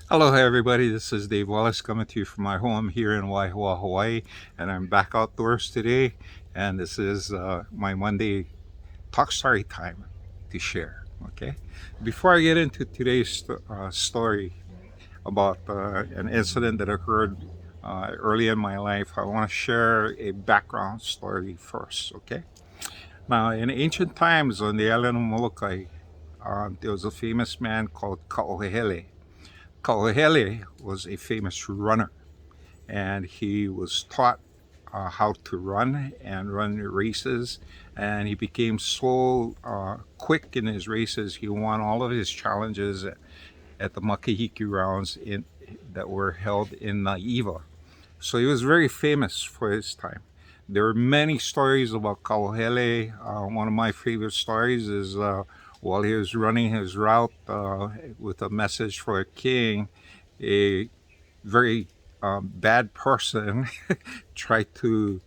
Hello, everybody. This is Dave Wallace coming to you from my home here in Waihua, Hawaii, and I'm back outdoors today. And this is my Monday talk story time to share. Okay, before I get into today's story about an incident that occurred early in my life, I want to share a background story first. Okay, now in ancient times on the island of Molokai, there was a famous man called Kaohele. Kaohele was a famous runner, and he was taught how to run and run races. And he became so quick in his races, he won all of his challenges at the Makahiki rounds that were held in Naiva. So he was very famous for his time. There are many stories about Kauhele. One of my favorite stories is while he was running his route with a message for a king, a very bad person tried to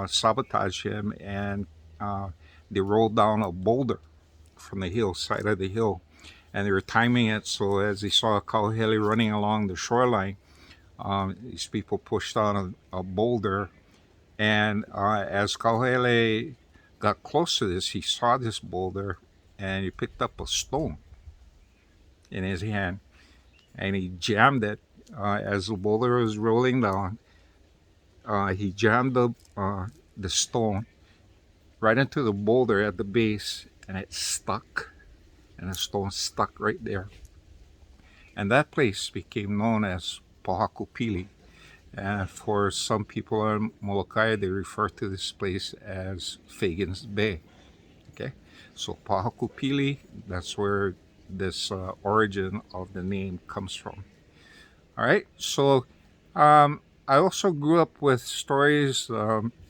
sabotage him, and uh, they rolled down a boulder from the hillside of the hill, and they were timing it so as they saw Kauhele running along the shoreline, these people pushed down a boulder, and as Kauhele got close to this, he saw this boulder, and he picked up a stone in his hand, and he jammed it as the boulder was rolling down. He jammed the stone right into the boulder at the base, and it stuck, and the stone stuck right there. And that place became known as Pohakupili. And for some people in Molokai, they refer to this place as Fagan's Bay. Okay, so Pohakupili, that's where this origin of the name comes from. All right, so I also grew up with stories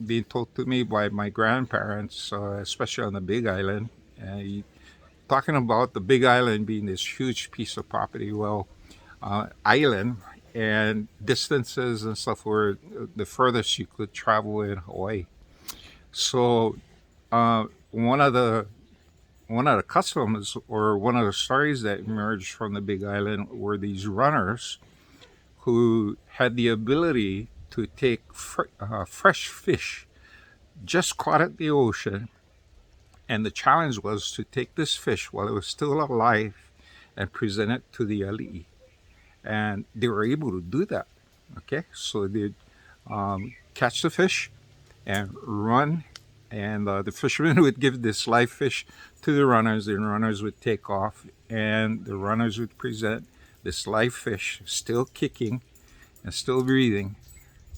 being told to me by my grandparents, especially on the Big Island. Talking about the Big Island being this huge piece of property, well, island and distances and stuff were the furthest you could travel in Hawaii. So uh, one of the one of the customs or one of the stories that emerged from the Big Island were these runners who had the ability to take fresh fish just caught at the ocean, and the challenge was to take this fish while it was still alive and present it to the ali'i, and they were able to do that. Okay, so they catch the fish and run, and the fishermen would give this live fish to the runners, and runners would take off, and the runners would present this live fish still kicking and still breathing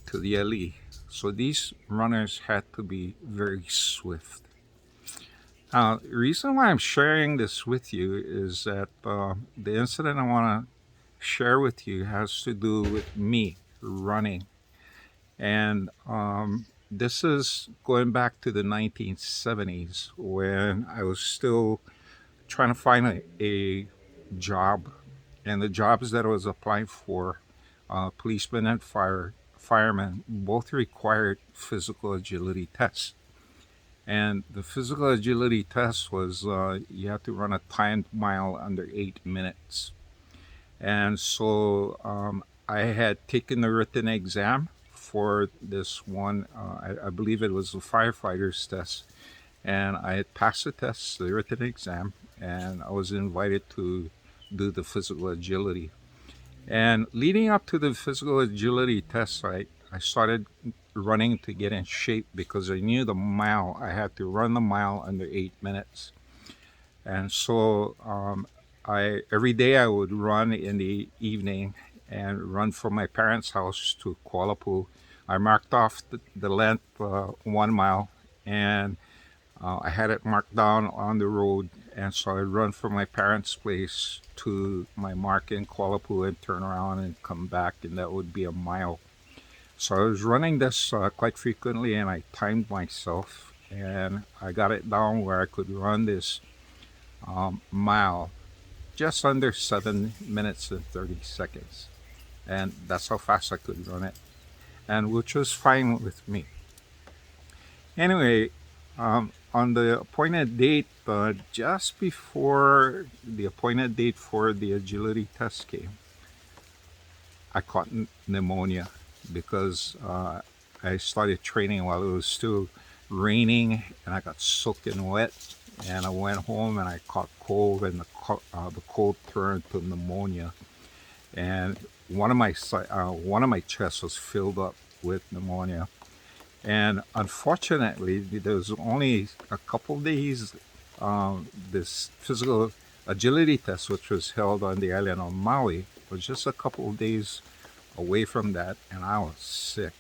to the ali. So these runners had to be very swift. The reason why I'm sharing this with you is that the incident I want to share with you has to do with me running. And this is going back to the 1970s when I was still trying to find a job. And the jobs that I was applying for, policemen and firemen, both required physical agility tests. And the physical agility test was you had to run a timed mile under 8 minutes. And so I had taken the written exam for this one. I believe it was the firefighter's test. And I had passed the test, the written exam, and I was invited to do the physical agility. And leading up to the physical agility test, I started running to get in shape because I knew the mile, I had to run the mile under 8 minutes. And so I every day I would run in the evening and run from my parents' house to Kuala Lumpur. I marked off the length 1 mile, and I had it marked down on the road. And so I'd run from my parents' place to my mark in Kuala Lumpur and turn around and come back, and that would be a mile. So I was running this quite frequently, and I timed myself, and I got it down where I could run this mile just under 7 minutes and 30 seconds. And that's how fast I could run it, and which was fine with me. Anyway, on the appointed date, just before the appointed date for the agility test came, I caught pneumonia because I started training while it was still raining, and I got soaking wet. And I went home and I caught cold, and the cold turned to pneumonia. And one of my chests was filled up with pneumonia. And unfortunately, there was only a couple days. This physical agility test, which was held on the island of Maui, was just a couple of days away from that, and I was sick.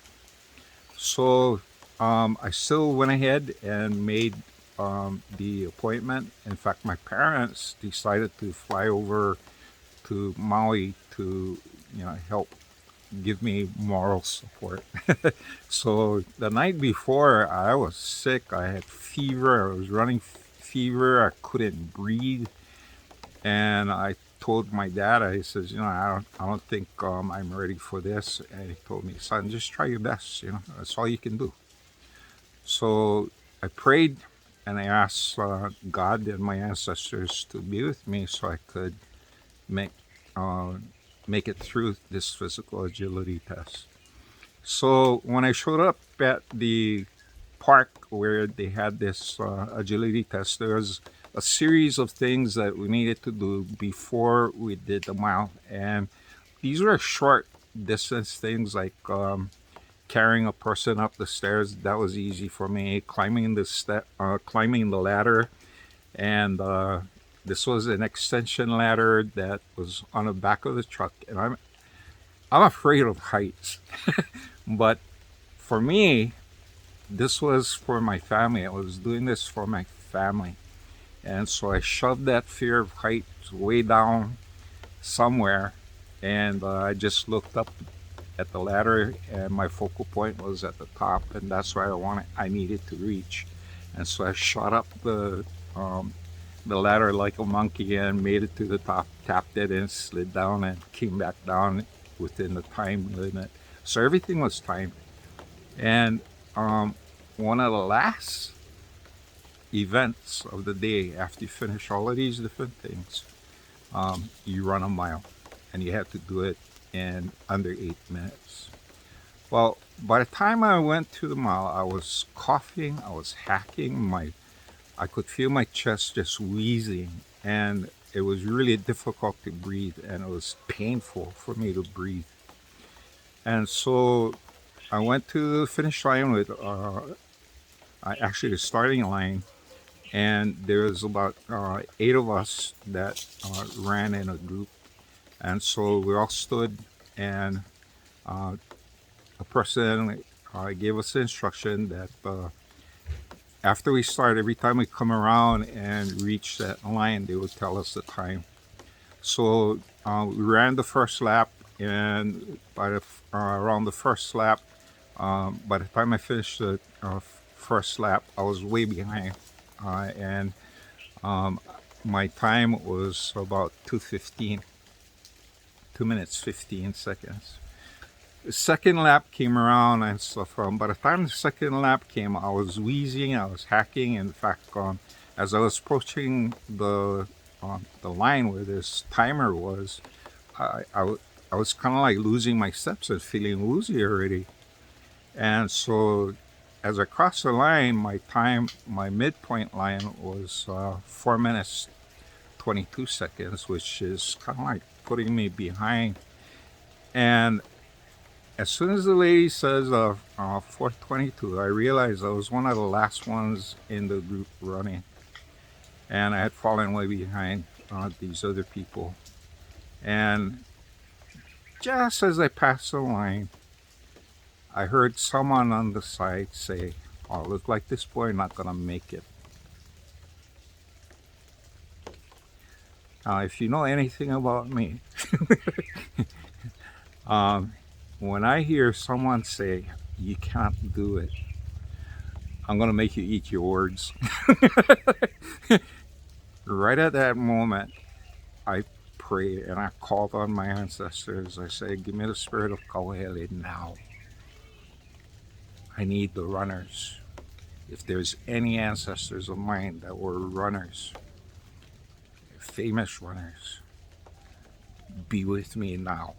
So I still went ahead and made the appointment. In fact, my parents decided to fly over to Maui to, help give me moral support. So the night before, I was sick. I had fever. I was running fever. I couldn't breathe, and I told my dad. I says, I don't think I'm ready for this. And he told me, son, just try your best. That's all you can do. So I prayed, and I asked God and my ancestors to be with me so I could make uh, make it through this physical agility test. So when I showed up at the park where they had this agility test, there was a series of things that we needed to do before we did the mile, and these were short distance things like carrying a person up the stairs. That was easy for me. Climbing the ladder, and this was an extension ladder that was on the back of the truck, and I'm afraid of heights, but for me, this was for my family. I was doing this for my family. And so I shoved that fear of heights way down somewhere. And I just looked up at the ladder, and my focal point was at the top. And that's where I needed to reach. And so I shot up the ladder like a monkey and made it to the top, tapped it and slid down and came back down within the time limit. So everything was timed. And one of the last events of the day, after you finish all of these different things, you run a mile, and you have to do it in under 8 minutes. Well, by the time I went to the mile, I was coughing, I was hacking, I could feel my chest just wheezing, and it was really difficult to breathe, and it was painful for me to breathe. And so I went to the finish line with actually the starting line, and there was about 8 of us that ran in a group, and so we all stood, and a person gave us the instruction that after we start, every time we come around and reach that line, they would tell us the time. So we ran the first lap, and around the first lap, by the time I finished the first lap, I was way behind, and my time was about 2:15, 2 minutes 15 seconds. The second lap came around and stuff. By the time the second lap came, I was wheezing, I was hacking. In fact, as I was approaching the line where this timer was, I was kind of like losing my steps and feeling woozy already. And so as I crossed the line, my midpoint line was 4 minutes 22 seconds, which is kind of like putting me behind. And as soon as the lady says 4:22, I realized I was one of the last ones in the group running, and I had fallen way behind these other people. And just as I passed the line, I heard someone on the side say, "Oh, look like this boy not gonna make it." Now, if you know anything about me, when I hear someone say, "You can't do it," I'm gonna make you eat your words. Right at that moment, I prayed and I called on my ancestors. I said, "Give me the spirit of Kawahele now. I need the runners. If there's any ancestors of mine that were runners, famous runners, be with me now."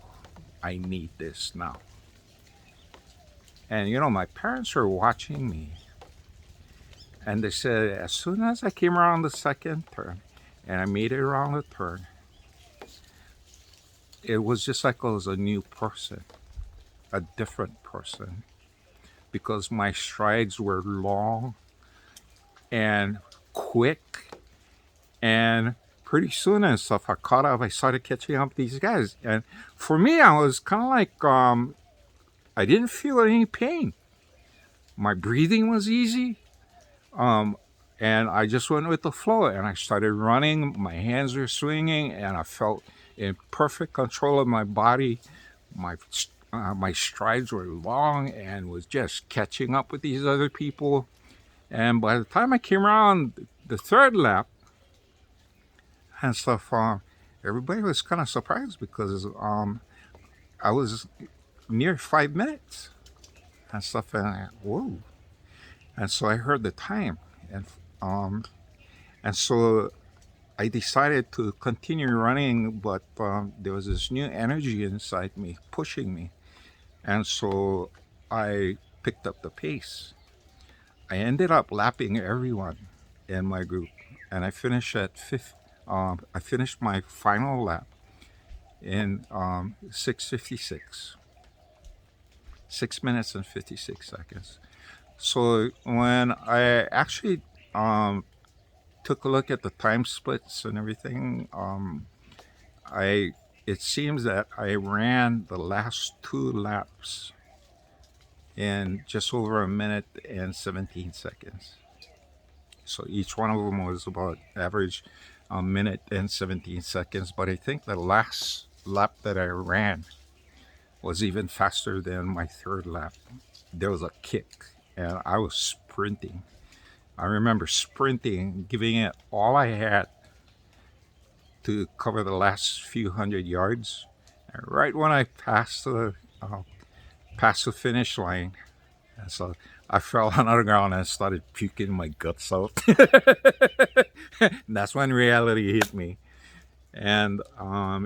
I need this now. And my parents were watching me, and they said as soon as I came around the second turn and I made it around the turn, it was just like I was a new person, a different person, because my strides were long and quick, and pretty soon and stuff, I caught up. I started catching up with these guys, and for me, I was kind of like, I didn't feel any pain. My breathing was easy, um, and I just went with the flow. And I started running. My hands were swinging, and I felt in perfect control of my body. My strides were long, and was just catching up with these other people. And by the time I came around the third lap and stuff, everybody was kind of surprised because I was near 5 minutes and stuff. And whoa! And so I heard the time, and um, and so I decided to continue running, but there was this new energy inside me pushing me, and so I picked up the pace. I ended up lapping everyone in my group, and I finished at fifth. I finished my final lap in 6:56, 6 minutes and 56 seconds. So when I actually took a look at the time splits and everything, I it seems that I ran the last two laps in just over a minute and 17 seconds. So each one of them was about average a minute and 17 seconds. But I think the last lap that I ran was even faster than my third lap. There was a kick, and I was sprinting. I remember sprinting, giving it all I had to cover the last few hundred yards. And right when I passed the finish line, and so I fell on the ground and started puking my guts out. And that's when reality hit me. And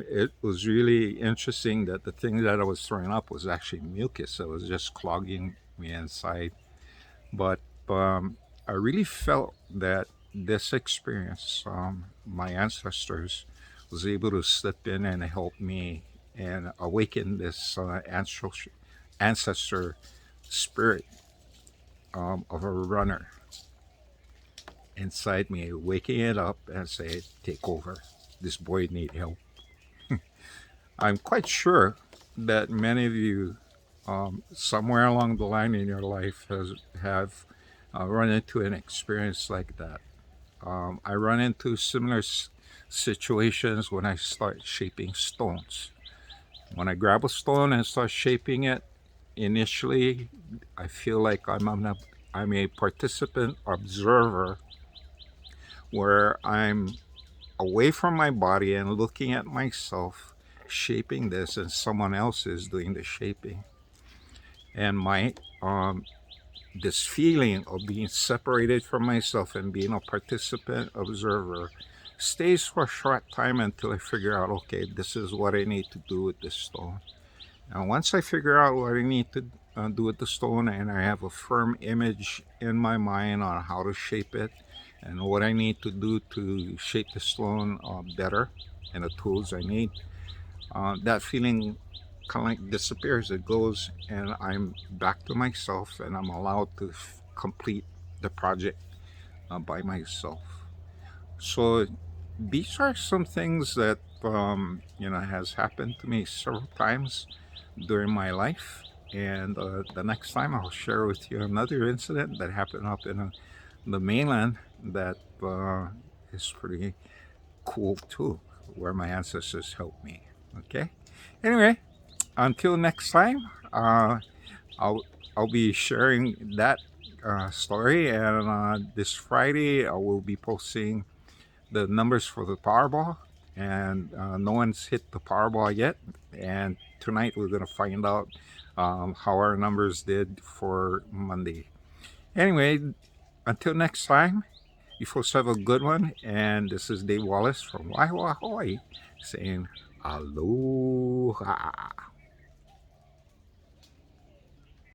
it was really interesting that the thing that I was throwing up was actually mucus. It was just clogging me inside. But I really felt that this experience, my ancestors, was able to step in and help me and awaken this ancestor spirit of a runner inside me, waking it up and say, "Take over. This boy need help." I'm quite sure that many of you, somewhere along the line in your life, have run into an experience like that. I run into similar situations when I start shaping stones. When I grab a stone and start shaping it, initially I feel like I'm a participant observer, where I'm away from my body and looking at myself shaping this, and someone else is doing the shaping. And my this feeling of being separated from myself and being a participant observer stays for a short time until I figure out, okay, this is what I need to do with this stone. And once I figure out what I need to do with the stone, and I have a firm image in my mind on how to shape it and what I need to do to shape the stone better, and the tools I need, that feeling kind of like disappears. It goes, and I'm back to myself, and I'm allowed to complete the project by myself. So these are some things that has happened to me several times during my life. And the next time I'll share with you another incident that happened up in the mainland that is pretty cool too, where my ancestors helped me. Okay. Anyway, until next time, I'll I'll be sharing that story, and this Friday I will be posting the numbers for the Powerball, and no one's hit the Powerball yet. And tonight we're gonna find out how our numbers did for Monday. Anyway, until next time, you folks have a good one. And this is Dave Wallace from Waiwa, Hawaii, saying aloha.